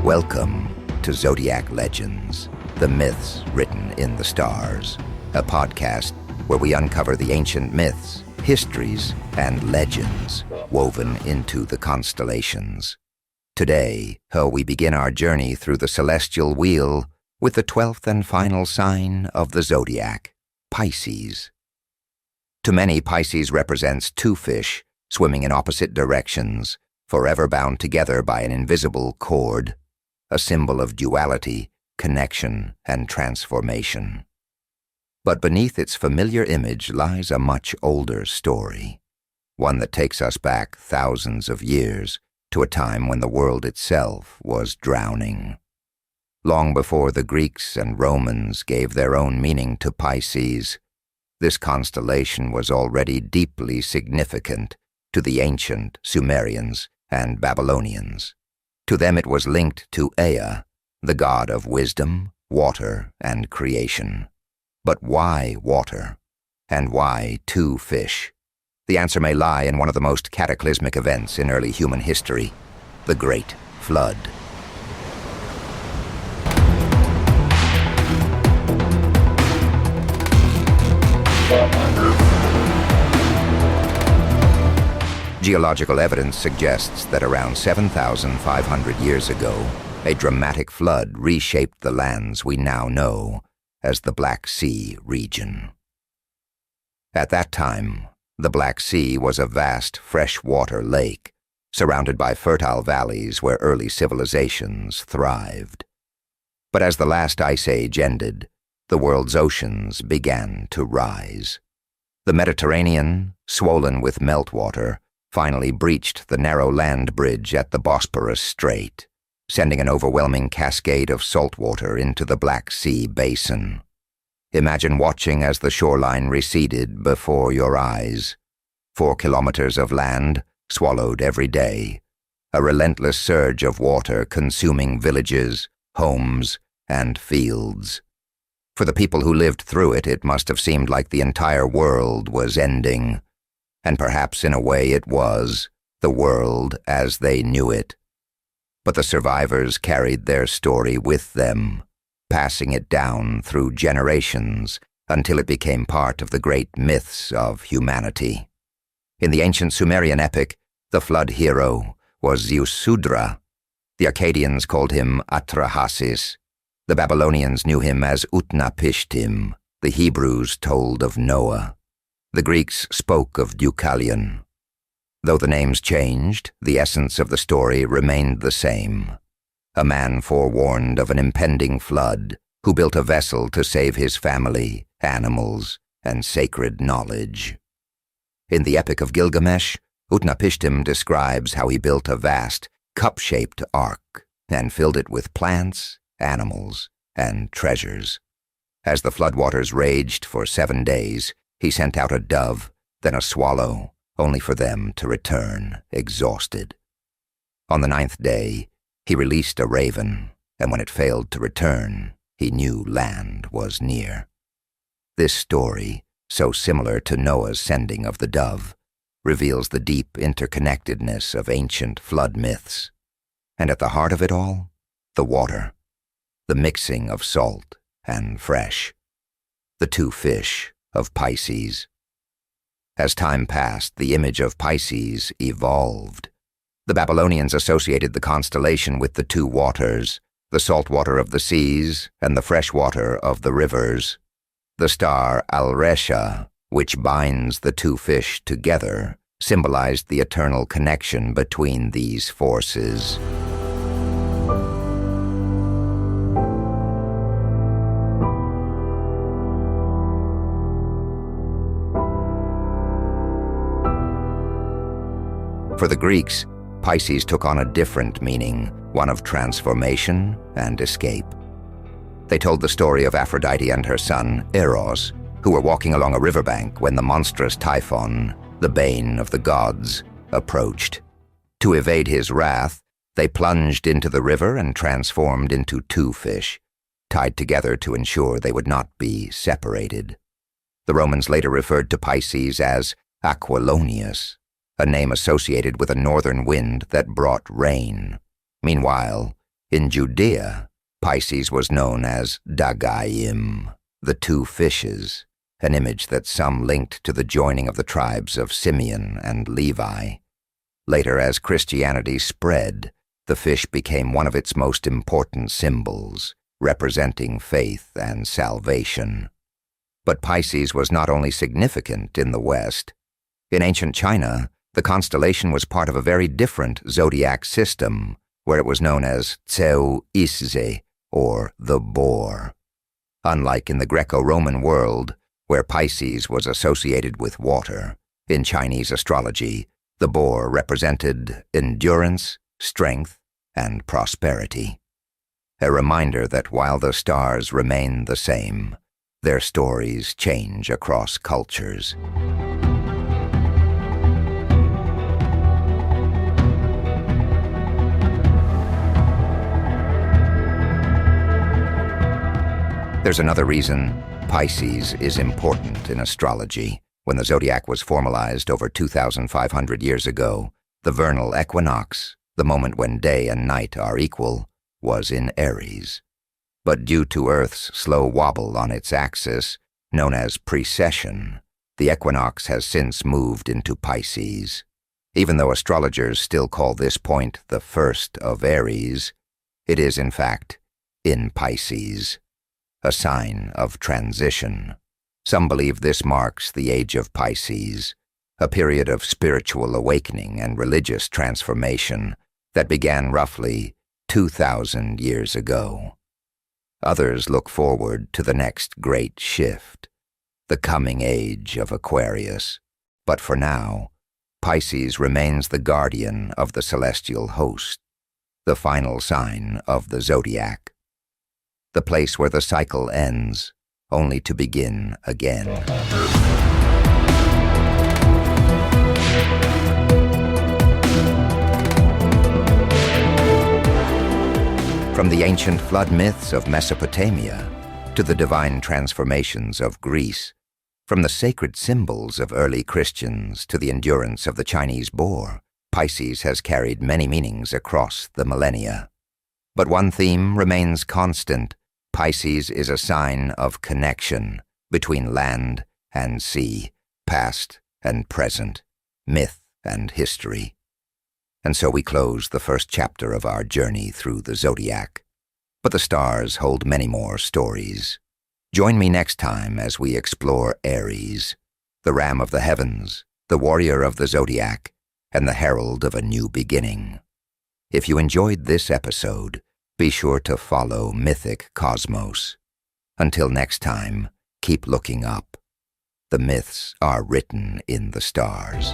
Welcome to Zodiac Legends, the myths written in the stars, a podcast where we uncover the ancient myths, histories, and legends woven into the constellations. Today, we begin our journey through the celestial wheel with the 12th and final sign of the zodiac, Pisces. To many, Pisces represents two fish swimming in opposite directions, forever bound together by an invisible cord, a symbol of duality, connection, and transformation. But beneath its familiar image lies a much older story, one that takes us back thousands of years to a time when the world itself was drowning. Long before the Greeks and Romans gave their own meaning to Pisces, this constellation was already deeply significant to the ancient Sumerians and Babylonians. To them it was linked to Ea, the god of wisdom, water, and creation. But why water? And why two fish? The answer may lie in one of the most cataclysmic events in early human history, the Great Flood. Geological evidence suggests that around 7,500 years ago, a dramatic flood reshaped the lands we now know as the Black Sea region. At that time, the Black Sea was a vast freshwater lake, surrounded by fertile valleys where early civilizations thrived. But as the last ice age ended, the world's oceans began to rise. The Mediterranean, swollen with meltwater, finally breached the narrow land bridge at the Bosporus Strait, sending an overwhelming cascade of salt water into the Black Sea basin. Imagine watching as the shoreline receded before your eyes. 4 kilometers of land swallowed every day, a relentless surge of water consuming villages, homes, and fields. For the people who lived through it, it must have seemed like the entire world was ending. And perhaps in a way it was, the world as they knew it. But the survivors carried their story with them, passing it down through generations until it became part of the great myths of humanity. In the ancient Sumerian epic, the flood hero was Ziusudra. The Akkadians called him Atrahasis. The Babylonians knew him as Utnapishtim. The Hebrews told of Noah. The Greeks spoke of Deucalion. Though the names changed, the essence of the story remained the same. A man forewarned of an impending flood, who built a vessel to save his family, animals, and sacred knowledge. In the Epic of Gilgamesh, Utnapishtim describes how he built a vast, cup-shaped ark and filled it with plants, animals, and treasures. As the floodwaters raged for 7 days, he sent out a dove, then a swallow, only for them to return exhausted. On the 9th day, he released a raven, and when it failed to return, he knew land was near. This story, so similar to Noah's sending of the dove, reveals the deep interconnectedness of ancient flood myths. And at the heart of it all, the water, the mixing of salt and fresh, the two fish of Pisces. As time passed, the image of Pisces evolved. The Babylonians associated the constellation with the two waters, the salt water of the seas and the fresh water of the rivers. The star Alresha, which binds the two fish together, symbolized the eternal connection between these forces. For the Greeks, Pisces took on a different meaning, one of transformation and escape. They told the story of Aphrodite and her son, Eros, who were walking along a riverbank when the monstrous Typhon, the bane of the gods, approached. To evade his wrath, they plunged into the river and transformed into two fish, tied together to ensure they would not be separated. The Romans later referred to Pisces as Aquilonius, a name associated with a northern wind that brought rain. Meanwhile, In Judea, Pisces was known as Dagayim, the two fishes, an image that some linked to the joining of the tribes of Simeon and Levi. Later, as Christianity spread, the fish became one of its most important symbols, representing faith and salvation. But Pisces was not only significant in the West. In ancient China, the constellation was part of a very different zodiac system, where it was known as Tseu Isze, or the boar. Unlike in the Greco-Roman world, where Pisces was associated with water, in Chinese astrology, the boar represented endurance, strength, and prosperity. A reminder that while the stars remain the same, their stories change across cultures. There's another reason Pisces is important in astrology. When the zodiac was formalized over 2,500 years ago, the vernal equinox, the moment when day and night are equal, was in Aries. But due to Earth's slow wobble on its axis, known as precession, the equinox has since moved into Pisces. Even though astrologers still call this point the first of Aries, it is in fact in Pisces, a sign of transition. Some believe this marks the age of Pisces, a period of spiritual awakening and religious transformation that began roughly 2,000 years ago. Others look forward to the next great shift, the coming age of Aquarius. But for now, Pisces remains the guardian of the celestial host, the final sign of the zodiac, the place where the cycle ends, only to begin again. From the ancient flood myths of Mesopotamia to the divine transformations of Greece, from the sacred symbols of early Christians to the endurance of the Chinese boar, Pisces has carried many meanings across the millennia. But one theme remains constant. Pisces is a sign of connection between land and sea, past and present, myth and history. And so we close the first chapter of our journey through the zodiac. But the stars hold many more stories. Join me next time as we explore Aries, the ram of the heavens, the warrior of the zodiac, and the herald of a new beginning. If you enjoyed this episode, be sure to follow Mythic Cosmos. Until next time, keep looking up. The myths are written in the stars.